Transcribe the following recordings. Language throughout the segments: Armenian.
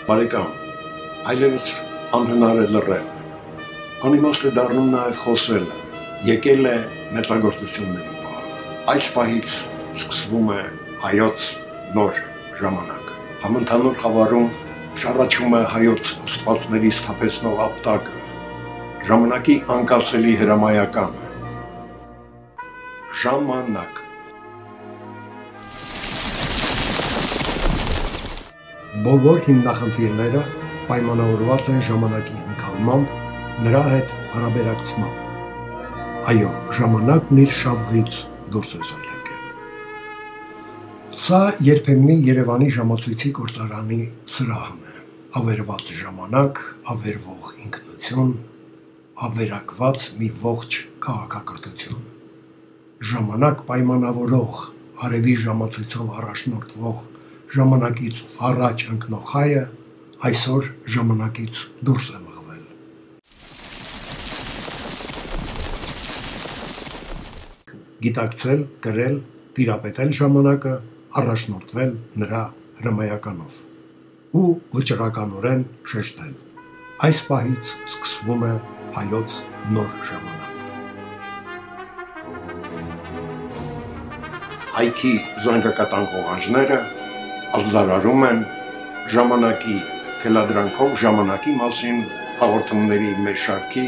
Բարեկամ, այլևս անհնար է լռել, անիմաստ է դառնում նաև խոսելը, եկել է մեծագործությունների պահը։ Այս պահից սկսվում է հայոց նոր ժամանակը։ Համընդհանուր խավարում շառաչում է հայոց աստվածների սթափեցնող ապտակը, ժամանակի անկասելի հրամայականը։ Ժամանակ։ Բոլոր հիմնախնդիրները պայմանավորված են ժամանակի ընկալմամբ, նրա հետ հարաբերակցմամբ։ Այո, ժամանակն իր շավղից դուրս է զայրակել։ Սա երբեմնի Երևանի ժամացույցի գործարանի սրահն է։ Ավերված ժամանակ, ավերվող ինքնություն, ավերակված մի ողջ քաղաքակրթություն։ Ժամանակ պայմանավորող, արևի ժամացույցով առաջնորդվող, ժամանակից առաջ ընկնող հայը այսօր ժամանակից դուրս է մղվել։ Գիտակցել, կրել, տիրապետել ժամանակը, առաջնորդվել նրա հրամայականով ու վճռականորեն շեշտել։ Այս պահից սկսվում է հայոց նոր ժամանակ։ Հայքի զանգակատան ղողանջները ազդարարում են ժամանակի թելադրանքով ժամանակի մասին հաղորդումների մեր շարքի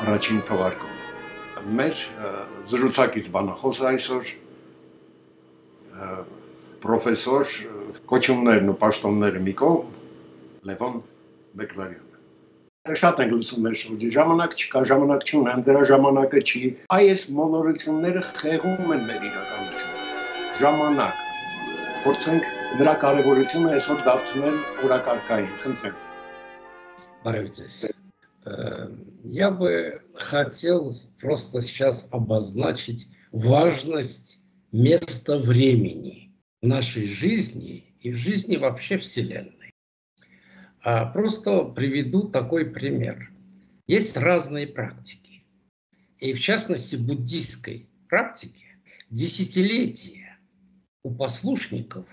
առաջին թողարկում։ Մեր զրուցակից բանախոսը այսօր պրոֆեսոր կոչումներն ու պաշտոնները մի կողմ Լևոն Բեկլարյանը։ Շատ ենք լսում մեր շուրջը, ժամանակ չկա, ժամանակ չունեմ, դրա ժամանակը չի։ Այս մոլորությունները խեղում են մեր իրականությունը։ Ժամանակ։ Փորձենք նրա կարևորությունը այսօր դարձնել օրակարգային, խնդրեմ։ Баревцес. Я бы хотел просто сейчас обозначить важность места времени в нашей жизни и в жизни вообще Вселенной. Просто приведу такой пример. Есть разные практики. И в частности буддийской практике десятилетия у послушников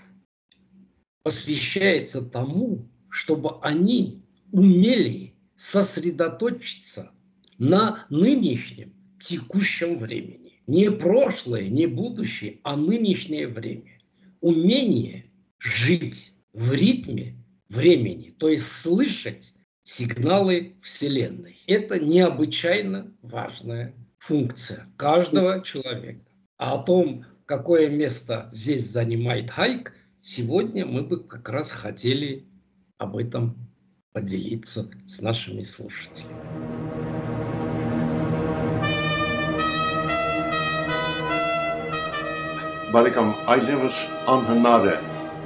посвящается тому, чтобы они умели сосредоточиться на нынешнем текущем времени. Не прошлое, не будущее, а нынешнее время. Умение жить в ритме времени, то есть слышать сигналы Вселенной. Это необычайно важная функция каждого человека. А о том, какое место здесь занимает Хайк, сегодня мы бы как раз хотели об этом поделиться с нашими слушателями. Բարեկամ, այլևս անհնար է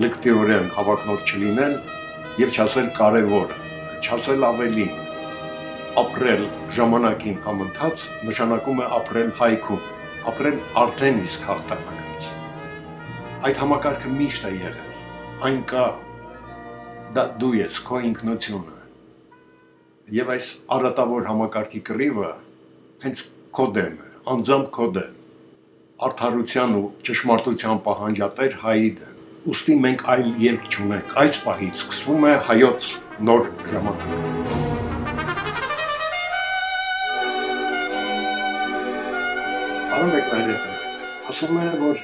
լկտիորեն հավակնոտ չլինել եւ չասել կարևորը, չասել ավելին։ Ապրել ժամանակին համընթաց նշանակում է ապրել հայքում, ապրել արդեն իսկ հաղթանակից։ Այդ համակարգը միշտ է եղել, այն կա, դա դու ես, քո ինքնությունը։ Եվ այս առատավոր համակարգի կռիվը հենց քո դեմ է, անձամբ քո դեմ, արդարության ու ճշմարտության պահանջատեր հայի դեմ։ Ուստի մենք այլ ելք չունենք, այս պահից սկսվում է հայոց նոր ժամանակը։ Պարոն Բեկլարյան, ասում է, որ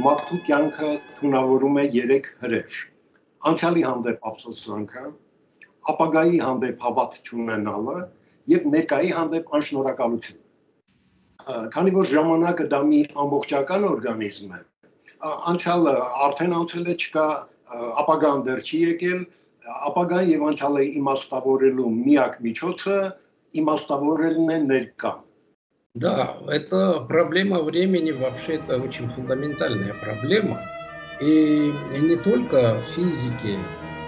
մարդու կյանքը թունավորում է 3 հրեշ. անցյալի հանդեպ ափսոսանքը, ապագայի հանդեպ հավատ չունենալը եւ ներկայի հանդեպ անշնորհակալությունը։ Քանի որ ժամանակը դա մի ամբողջական օրգանիզմ է, անցյալը արդեն անցել է, չկա, ապագան դեռ չի եկել, ապագան եւ անցյալը իմաստավորելու միակ միջոցը իմաստավորելն է ներկան։ Да, это проблема времени, вообще это очень фундаментальная проблема. И не только в физике,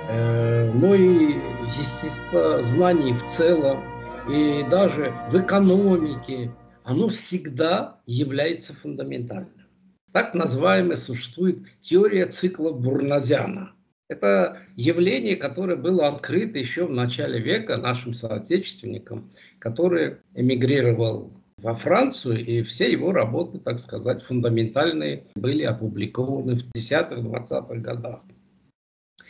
но и естествознаний в целом, и даже в экономике, оно всегда является фундаментальным. Так называемая существует теория цикла Бурназяна. Это явление, которое было открыто еще в начале века нашим соотечественникам, который эмигрировал во Францию, и все его работы, так сказать, фундаментальные, были опубликованы в 10-20-х годах.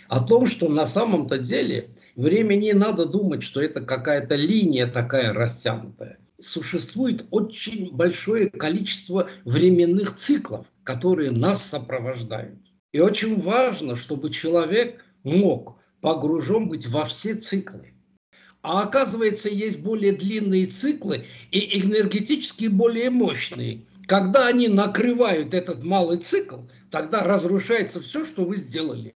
О том, что на самом-то деле время не надо думать, что это какая-то линия такая растянутая. Существует очень большое количество временных циклов, которые нас сопровождают. И очень важно, чтобы человек мог погружен быть во все циклы. А оказывается, есть более длинные циклы и энергетически более мощные. Когда они накрывают этот малый цикл, тогда разрушается все, что вы сделали.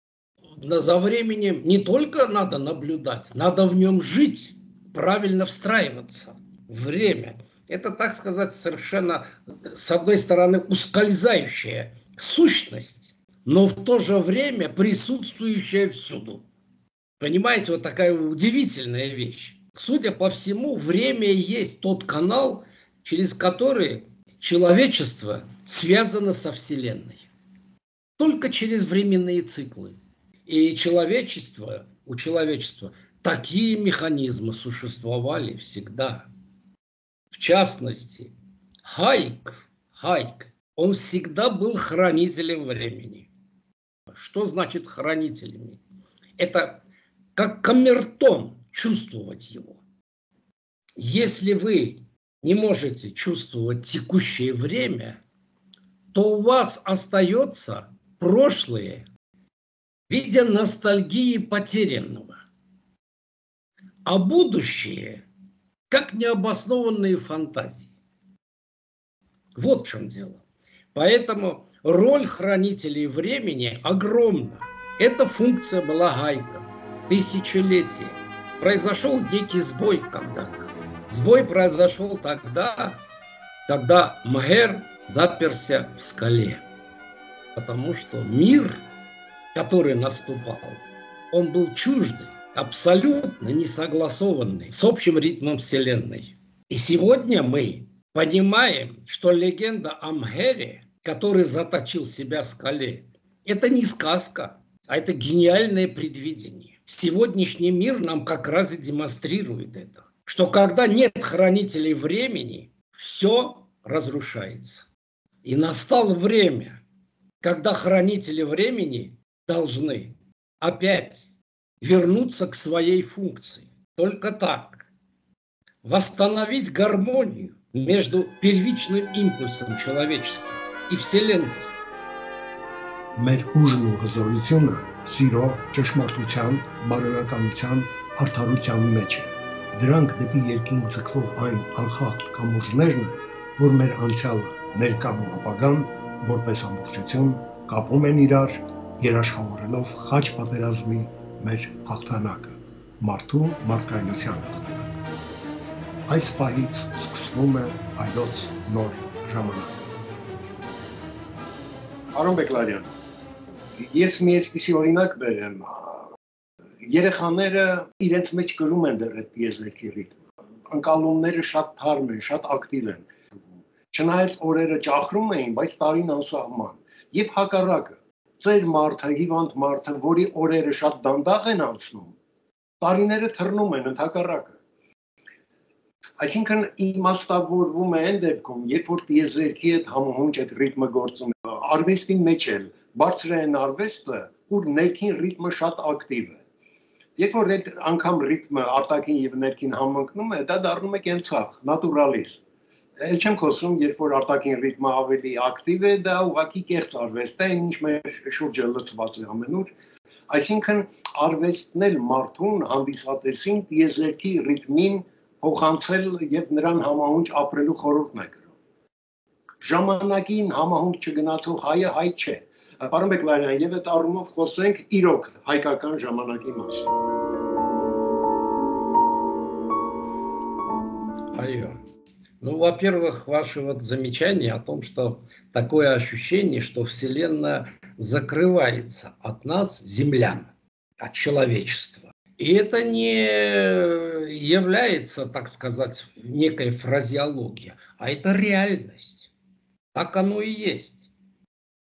За временем не только надо наблюдать, надо в нем жить, правильно встраиваться. Время – это, так сказать, совершенно, с одной стороны, ускользающая сущность, но в то же время присутствующая всюду. Понимаете, вот такая удивительная вещь. Судя по всему, время есть тот канал, через который человечество связано со Вселенной. Только через временные циклы. И у человечества такие механизмы существовали всегда. В частности, Хайк, он всегда был хранителем времени. Что значит хранителями? Это как камертон, чувствовать его. Если вы не можете чувствовать текущее время, то у вас остается прошлое в виде ностальгии потерянного, а будущее как необоснованные фантазии. Вот в чем дело. Поэтому роль хранителей времени огромна. Эта функция была Гайка. Тысячелетия. Произошел некий сбой когда-то. Сбой произошел тогда, когда Мгер заперся в скале. Потому что мир, который наступал, он был чуждый, абсолютно несогласованный с общим ритмом Вселенной. И сегодня мы понимаем, что легенда о Мгере, который заточил себя в скале, это не сказка, а это гениальное предвидение. Сегодняшний мир нам как раз и демонстрирует это, что когда нет хранителей времени, все разрушается. И настало время, когда хранители времени должны опять вернуться к своей функции. Только так восстановить гармонию между первичным импульсом человечества и Вселенной. Մեր ուժն ու հզորությունը սիրո, ճշմարտության, բարոյականության, արդարության մեջ է։ Դրանք դեպի երկինք ձգվող այն անխախտ կամուրջներն են, որ մեր անցյալը, ներկան ու ապագան որպես ամբողջություն կապում են իրար, երաշխավորելով խաչ պատերազմի մեր հաղթանակը, մարդու մարդկայնության հաղթանակը։ Այս պահից սկսվում է հայոց նոր ժամանակը։ Արոն Բեկլարյան, ես մի այսպիսի օրինակ բերեմ, երեխաները իրենց մեջ կրում են դեռ այդ տիեզերքի ռիթմը, ընկալումները շատ թարմ են, շատ ակտիվ են, չնայած օրերը ճախրում էին, բայց տարին անսահման, և հակառակը, ծեր մարդը, հիվանդ մարդը, որի օրերը շատ դանդաղ են անցնում, տարիները թռնում են ընդհակառակը։ Այսինքն իմաստավորվում է այն դեպքում, երբ որ տիեզերքի հետ համահունչ այդ ռիթմը գործում է, արվեստի մեջ էլ բարձրային արվեստը, ուր ներքին ռիթմը շատ ակտիվ է։ Երբ որ այդ անգամ ռիթմը արտաքին և ներքին համընկնում է, դա դառնում է կենցաղ, նատուրալիզմ։ Էլ չեմ խոսում, երբ որ արտաքին ռիթմը ավելի ակտիվ է, դա ուղղակի կեղծ արվեստ է, ինչ մեր շուրջը լցված է ամենուր։ Այսինքն արվեստն էլ մարդուն հանդիսատեսին տիեզերքի ռիթմին փոխանցել և նրան համահունչ ապրելու խորհուրդն է կրում։ Ժամանակին համահունչ չգնացող հայը հայ չէ։ Պարոն Բեկլարյան, և այդ առումով խոսենք իրոք հայկական ժամանակի մասին։ Այո։ Ну, во-первых, ваше вот замечание о том, что такое ощущение, что Вселенная закрывается от нас, землян, от человечества. И это не является, так сказать, некой фразеологией, а это реальность. Так оно и есть.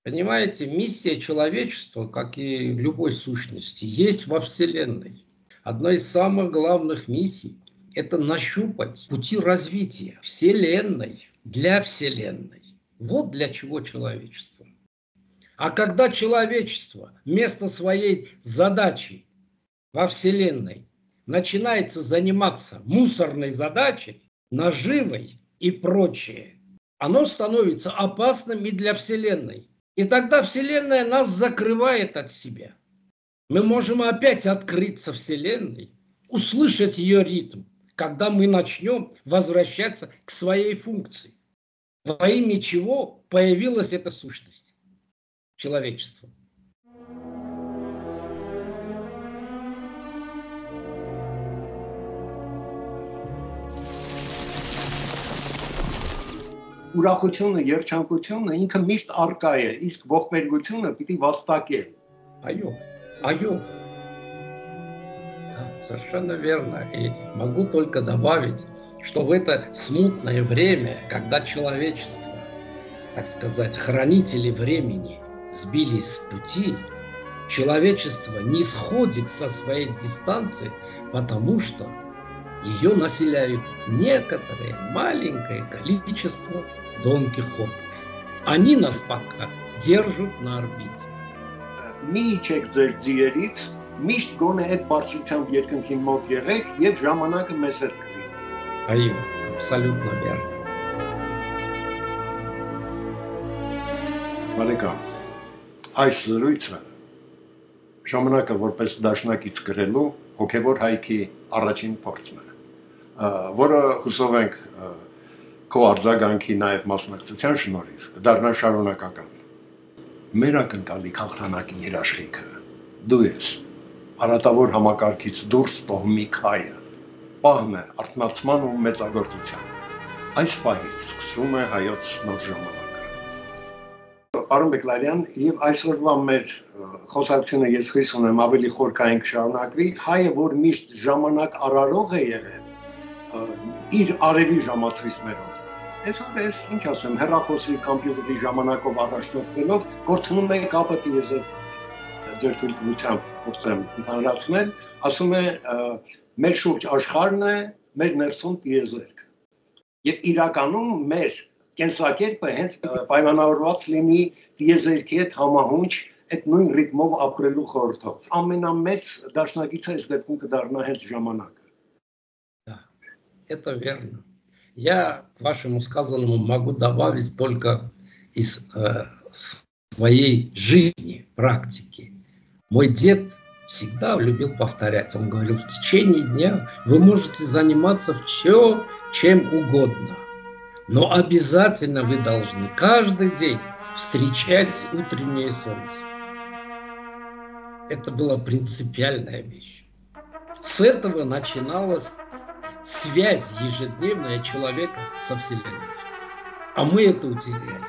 Понимаете, миссия человечества, как и любой сущности, есть во Вселенной. Одна из самых главных миссий – это нащупать пути развития Вселенной для Вселенной. Вот для чего человечество. А когда человечество вместо своей задачи во Вселенной начинается заниматься мусорной задачей, наживой и прочее, оно становится опасным и для Вселенной. И тогда Вселенная нас закрывает от себя. Мы можем опять открыться Вселенной, услышать ее ритм, когда мы начнем возвращаться к своей функции, во имя чего появилась эта сущность человечества. Ուրախությունը, երջանկությունը ինքը միշտ արկա է, իսկ ողբերգությունը պիտի վաստակել։ Айо. Да, совершенно верно. И могу только добавить, что в это смутное время, когда человечество, так сказать, хранители времени сбились с пути, человечество не сходит со своей дистанции, потому что ее населяют некоторое маленькое количество Дон Кихотов. Они нас пока держат на орбите. Մի իջեք ձեր ձիերից, միշտ գոնե այդ բարձրությամբ երկնքին մոտ եղեք եւ ժամանակը մեզ հետ կլինի։ Այո, абсолютно верно. Բարեկամ, այս զրույցը ժամանակը որպես դաշնակից գրելու հոգևոր հայքի առաջին փորձն է, որը հուսով ենք քո արձագանքի նաև մասնակցության շնորհիվ կդառնա շարունակական։ Մեր ակնկալիք հաղթանակի երաշխիքը դու ես, արատավոր համակարգից դուրս տոհմի քայը, պահն է արթնացման ու մեծագործության։ Այս պահից սկսվում է հայոց նոր ժամանակը։ Պարոն Բեկլարյան, եւ այսօրվա մեր խոսակցությունը ես հույս ունեմ ավելի խորքային կշարունակվի, հայը, որ միշտ ժամանակ արարող է եղել, իր արևի ժամացույցներով։ Այսօր ինչ ասեմ, հեռախոսի կոմպյուտերի ժամանակով առաջնորդվելով կորցնում է կապը տիեզերք ձեր թույլտվությամբ փորձեմ ընդհանրացնել, ասում է մեր շուրջ աշխարհն է, մեր ներսում տիեզերք։ Եվ իրականում մեր կենսակերպը հենց պայմանավորված լինի տիեզերքի հետ համահունչ այդ նույն ռիթմով ապրելու խորհրդով։ Ամենամեծ դաշնակիցը այս դեպքում կդառնա հենց ժամանակը։ Да, это верно. Я к вашему сказанному могу добавить только из своей жизни, практики. Мой дед всегда любил повторять. Он говорил, в течение дня вы можете заниматься чем угодно. Но обязательно вы должны каждый день встречать утреннее солнце. Это была принципиальная вещь. С этого начиналась связь ежедневная человека со Вселенной. А мы это утеряли.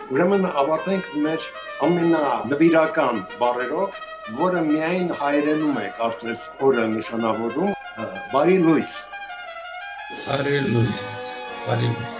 Ուրեմն ավարտենք մեր ամենանվիրական բառերով, որը միայն հայերենում է կարծես օրը նշանավորում, բարի լույս։ Բարի լույս։